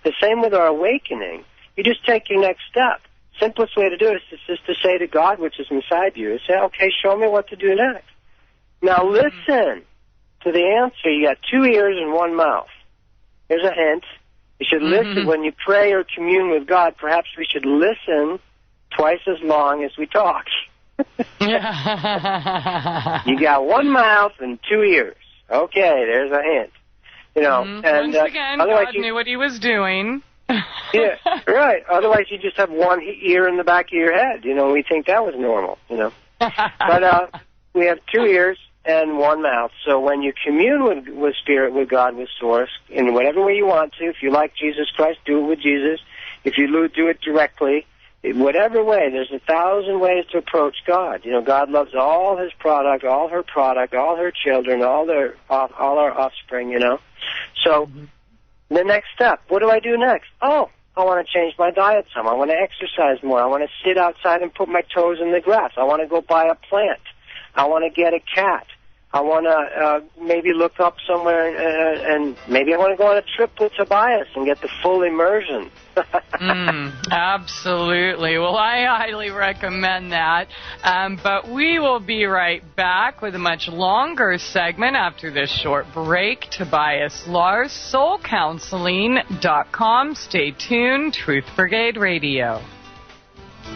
The same with our awakening. You just take your next step. Simplest way to do it is just to say to God, which is inside you, say, okay, show me what to do next. Now listen to the answer. You got 2 ears and 1 mouth. Here's a hint. You should listen when you pray or commune with God. Perhaps we should listen twice as long as we talk. You got 1 mouth and 2 ears. Okay, there's a hint. You know, and once again, God knew what he was doing. Yeah, right. Otherwise, you just have 1 ear in the back of your head. You know, we think that was normal. You know, but we have 2 ears and 1 mouth. So when you commune with Spirit, with God, with Source, in whatever way you want to, if you like Jesus Christ, do it with Jesus. If you do it directly, in whatever way, there's 1,000 ways to approach God. You know, God loves all His product, all her children, all our offspring. You know, so the next step. What do I do next? Oh, I want to change my diet some. I want to exercise more. I want to sit outside and put my toes in the grass. I want to go buy a plant. I want to get a cat. I want to maybe look up somewhere and maybe I want to go on a trip with Tobias and get the full immersion. Absolutely. Well, I highly recommend that. But we will be right back with a much longer segment after this short break. Tobias Lars, soulcounseling.com. Stay tuned. Truth Brigade Radio.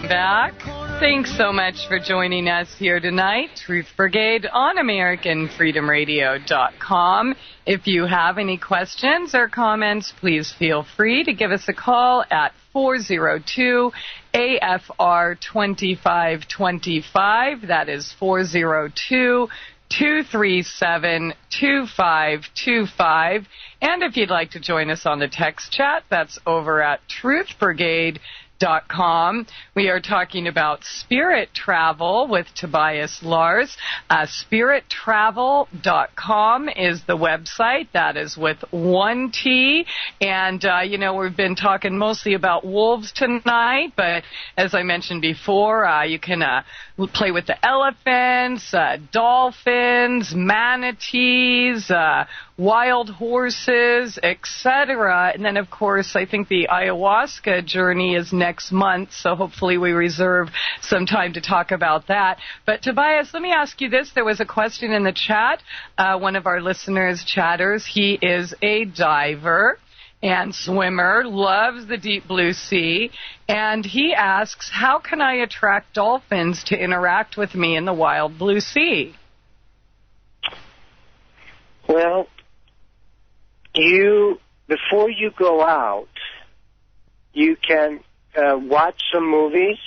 Back. Thanks so much for joining us here tonight. Truth Brigade on AmericanFreedomRadio.com. If you have any questions or comments, please feel free to give us a call at 402-AFR-2525. That is 402-237-2525. And if you'd like to join us on the text chat, that's over at truthbrigade.com. We are talking about spirit travel with Tobias Lars. Spirittravel.com is the website. That is with 1 T. And, you know, we've been talking mostly about wolves tonight, but as I mentioned before, you can play with the elephants, dolphins, manatees, wild horses, etc. And then, of course, I think the ayahuasca journey is next month, so hopefully we reserve some time to talk about that. But Tobias, let me ask you this. There was a question in the chat. One of our listeners, chatters, he is a diver and swimmer, loves the deep blue sea, and he asks, how can I attract dolphins to interact with me in the wild blue sea? Well, before you go out, you can watch some movies,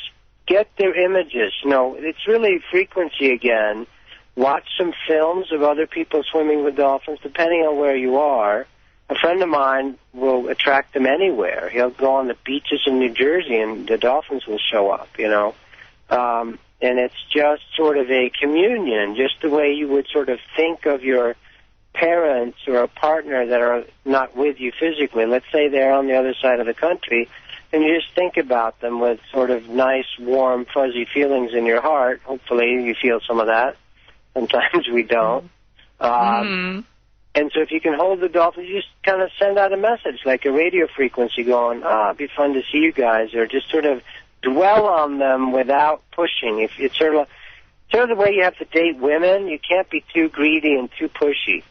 get their images. You know, it's really frequency again. Watch some films of other people swimming with dolphins, depending on where you are. A friend of mine will attract them anywhere. He'll go on the beaches in New Jersey and the dolphins will show up, you know. And it's just sort of a communion, just the way you would sort of think of your parents or a partner that are not with you physically. Let's say they're on the other side of the country, and you just think about them with sort of nice, warm, fuzzy feelings in your heart. Hopefully you feel some of that. Sometimes we don't. And so if you can hold the dolphins, you just kind of send out a message, like a radio frequency going, it'd be fun to see you guys, or just sort of dwell on them without pushing. If it's sort of the way you have to date women. You can't be too greedy and too pushy.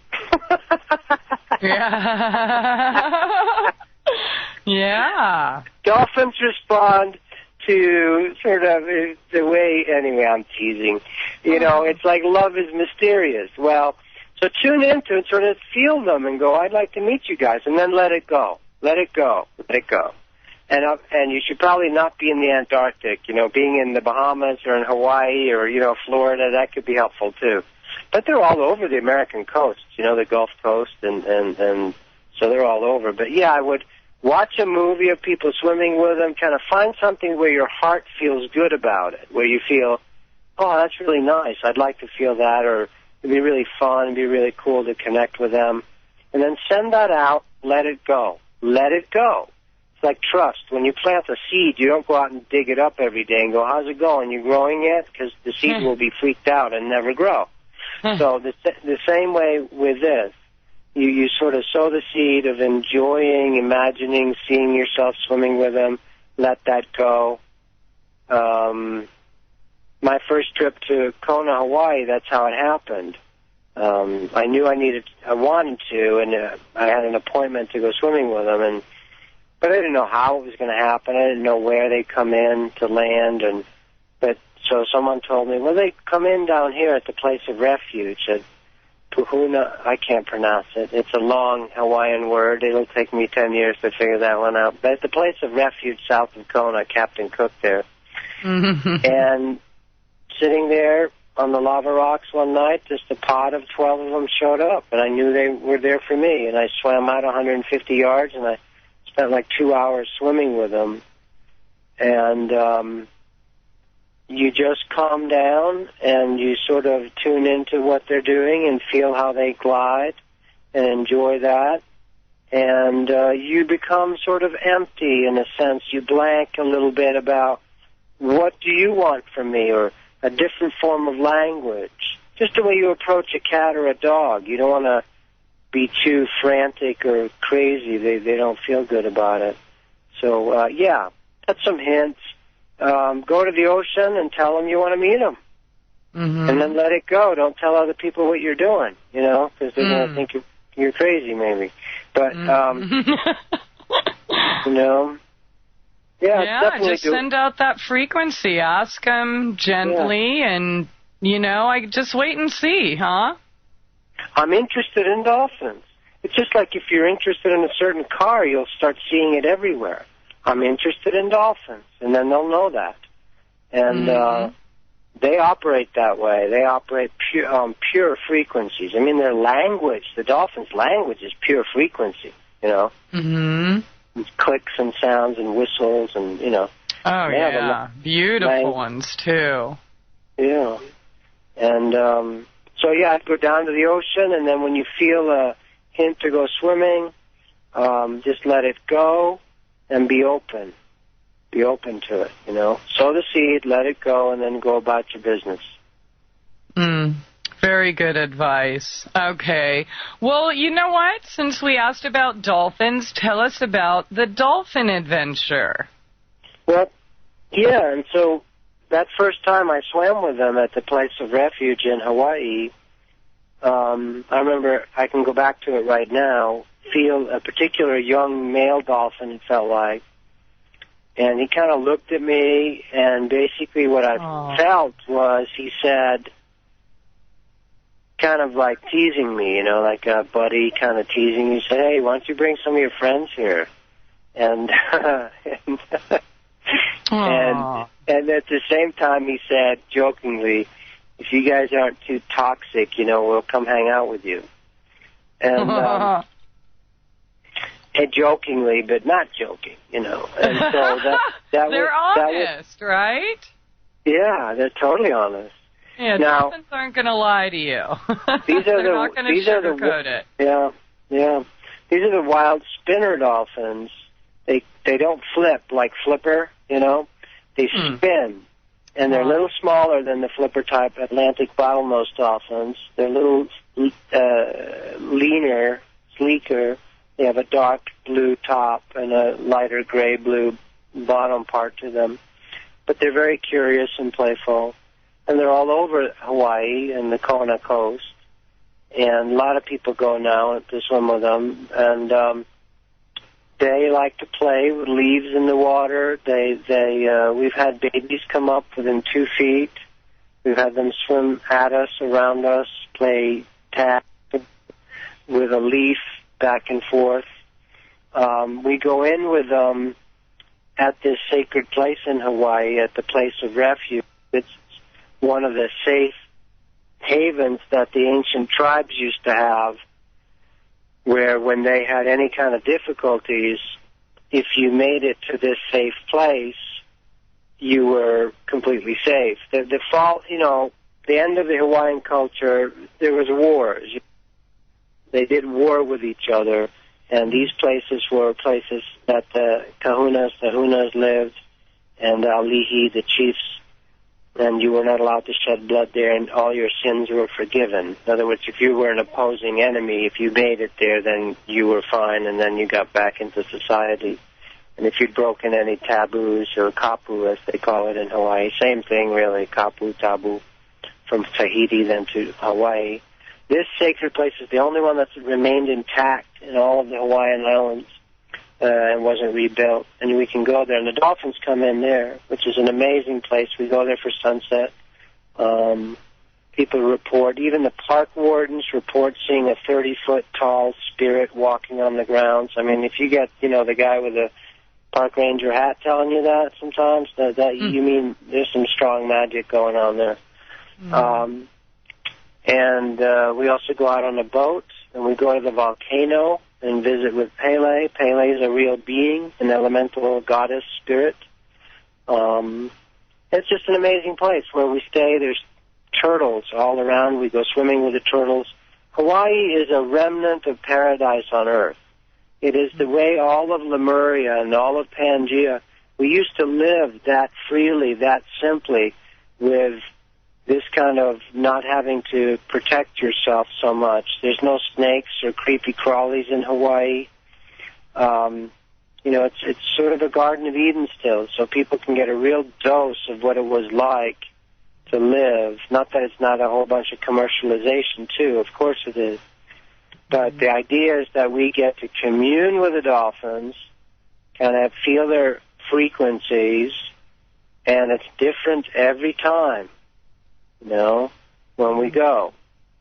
Yeah. Dolphins respond to sort of the way, anyway, I'm teasing. You know, it's like love is mysterious. Well, so tune into it, sort of feel them and go, I'd like to meet you guys, and then let it go. Let it go. Let it go. And you should probably not be in the Antarctic. You know, being in the Bahamas or in Hawaii or, you know, Florida, that could be helpful too. But they're all over the American coast, you know, the Gulf Coast, and so they're all over. But yeah, I would watch a movie of people swimming with them, kind of find something where your heart feels good about it, where you feel, oh, that's really nice, I'd like to feel that, or it'd be really fun, it'd be really cool to connect with them. And then send that out, let it go. Let it go. It's like trust. When you plant a seed, you don't go out and dig it up every day and go, how's it going? You growing yet? Because the seed will be freaked out and never grow. So the same way with this, you sort of sow the seed of enjoying, imagining, seeing yourself swimming with them. Let that go. My first trip to Kona, Hawaii, that's how it happened. I knew I wanted to, and I had an appointment to go swimming with them, but I didn't know how it was going to happen. I didn't know where they'd come in to land, so someone told me, well, they come in down here at the place of refuge at Puhuna. I can't pronounce it. It's a long Hawaiian word. It'll take me 10 years to figure that one out. But at the place of refuge south of Kona, Captain Cook there. And sitting there on the lava rocks one night, just a pod of 12 of them showed up, and I knew they were there for me. And I swam out 150 yards, and I spent like 2 hours swimming with them. And you just calm down, and you sort of tune into what they're doing and feel how they glide and enjoy that. And you become sort of empty in a sense. You blank a little bit about what do you want from me, or a different form of language. Just the way you approach a cat or a dog. You don't want to be too frantic or crazy. They don't feel good about it. So, yeah, that's some hints. Go to the ocean and tell them you want to meet them. And then let it go. Don't tell other people what you're doing, because they're going to think you're crazy maybe. But, yeah, just send out that frequency. Ask them gently, and, I just wait and see, huh? I'm interested in dolphins. It's just like if you're interested in a certain car, you'll start seeing it everywhere. I'm interested in dolphins, and then they'll know that. And they operate that way. They operate pure frequencies. I mean, their language, the dolphins' language is pure frequency, Clicks and sounds and whistles and, Oh, yeah. Beautiful ones, too. Yeah. And I'd go down to the ocean, and then when you feel a hint to go swimming, just let it go and be open. Be open to it, Sow the seed, let it go, and then go about your business. Very good advice. Okay. Well, you know what? Since we asked about dolphins, tell us about the dolphin adventure. Well, yeah, and so that first time I swam with them at the place of refuge in Hawaii, I remember, I can go back to it right now, feel a particular young male dolphin, it felt like. And he kind of looked at me, and basically what I felt was he said, kind of like teasing me, like a buddy kind of teasing me. He said, hey, why don't you bring some of your friends here? And and at the same time he said, jokingly, if you guys aren't too toxic, we'll come hang out with you. And and jokingly, but not joking, And so that they're honest, right? Yeah, they're totally honest. Yeah, dolphins aren't going to lie to you. They're not going to sugarcoat it. Yeah. These are the wild spinner dolphins. They don't flip like flipper, They spin. And they're a little smaller than the flipper type Atlantic bottlenose dolphins. They're a little leaner, sleeker. They have a dark blue top and a lighter gray-blue bottom part to them. But they're very curious and playful. And they're all over Hawaii and the Kona coast. And a lot of people go now to swim with them. And they like to play with leaves in the water. We've had babies come up within 2 feet. We've had them swim at us, around us, play tag with a leaf back and forth. We go in with them at this sacred place in Hawaii, at the place of refuge. It's one of the safe havens that the ancient tribes used to have, where when they had any kind of difficulties, if you made it to this safe place, you were completely safe. The end of the Hawaiian culture, there was wars. They did war with each other, and these places were places that the kahunas, the hunas lived, and the alihi, the chiefs, and you were not allowed to shed blood there, and all your sins were forgiven. In other words, if you were an opposing enemy, if you made it there, then you were fine, and then you got back into society. And if you'd broken any taboos, or kapu, as they call it in Hawaii, same thing really, kapu, tabu, from Tahiti then to Hawaii. This sacred place is the only one that's remained intact in all of the Hawaiian Islands and wasn't rebuilt. And we can go there, and the dolphins come in there, which is an amazing place. We go there for sunset. People report, even the park wardens report seeing a 30-foot tall spirit walking on the grounds. I mean, if you get, the guy with the park ranger hat telling you that sometimes, you mean there's some strong magic going on there. And we also go out on a boat, and we go to the volcano and visit with Pele. Pele is a real being, an elemental goddess spirit. It's just an amazing place where we stay. There's turtles all around. We go swimming with the turtles. Hawaii is a remnant of paradise on Earth. It is the way all of Lemuria and all of Pangaea, we used to live that freely, that simply, with this kind of not having to protect yourself so much. There's no snakes or creepy crawlies in Hawaii. It's sort of a Garden of Eden still, so people can get a real dose of what it was like to live. Not that it's not a whole bunch of commercialization, too. Of course it is. But the idea is that we get to commune with the dolphins, kind of feel their frequencies, and it's different every time, when we go.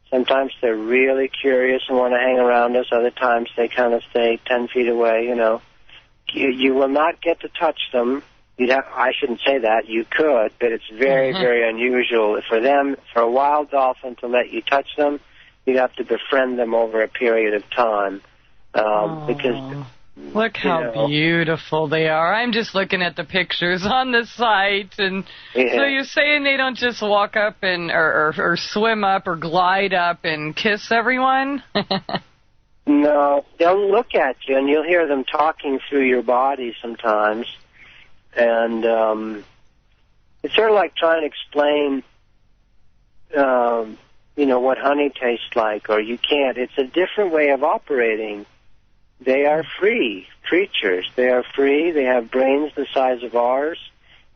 Sometimes they're really curious and want to hang around us. Other times they kind of stay 10 feet away, You will not get to touch them. I shouldn't say that. You could, but it's very, very unusual. For a wild dolphin to let you touch them, you have to befriend them over a period of time. Because look how beautiful they are. I'm just looking at the pictures on the site, and so you're saying they don't just walk up and or swim up or glide up and kiss everyone? No, they'll look at you, and you'll hear them talking through your body sometimes. And it's sort of like trying to explain, what honey tastes like, or you can't. It's a different way of operating. They are free creatures. They are free. They have brains the size of ours.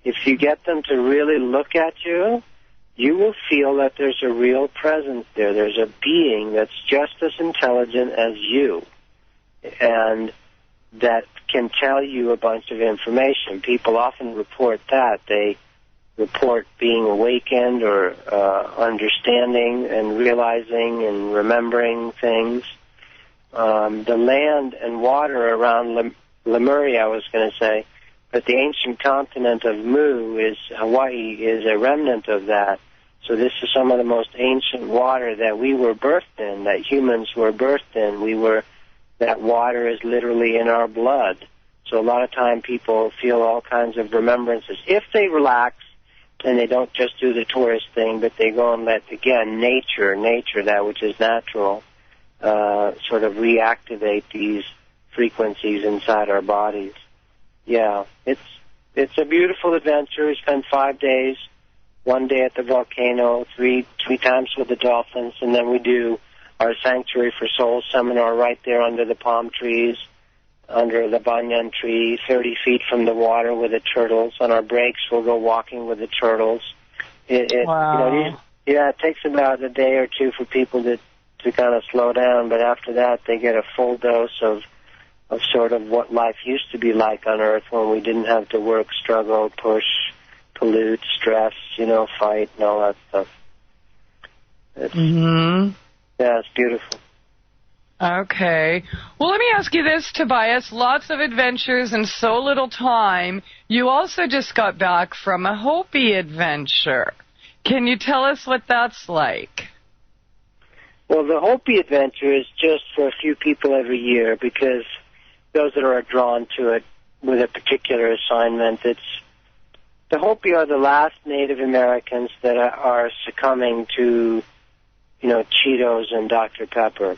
If you get them to really look at you, you will feel that there's a real presence there. There's a being that's just as intelligent as you, and that can tell you a bunch of information. People often report that. They report being awakened or understanding and realizing and remembering things. The land and water around Lemuria, I was going to say, but the ancient continent of Hawaii is a remnant of that. So this is some of the most ancient water that we were birthed in, that humans were birthed in. That water is literally in our blood. So a lot of time people feel all kinds of remembrances. If they relax and they don't just do the tourist thing, but they go and let, again, nature, that which is natural, sort of reactivate these frequencies inside our bodies. Yeah, it's a beautiful adventure. We spend 5 days, 1 day at the volcano, three times with the dolphins, and then we do our Sanctuary for Souls seminar right there under the palm trees, under the banyan tree, 30 feet from the water with the turtles. On our breaks, we'll go walking with the turtles. Wow. It takes about a day or two for people to kind of slow down, but after that they get a full dose of sort of what life used to be like on Earth when we didn't have to work, struggle, push, pollute, stress, fight and all that stuff. Yeah, it's beautiful. Okay. Well, let me ask you this, Tobias. Lots of adventures in so little time. You also just got back from a Hopi adventure. Can you tell us what that's like? Well, the Hopi adventure is just for a few people every year because those that are drawn to it with a particular assignment. The Hopi are the last Native Americans that are succumbing to Cheetos and Dr. Pepper.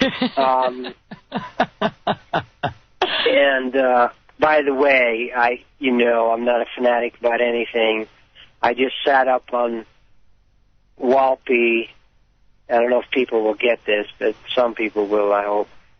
And by the way, I'm not a fanatic about anything. I just sat up on Walpi. I don't know if people will get this, but some people will, I hope.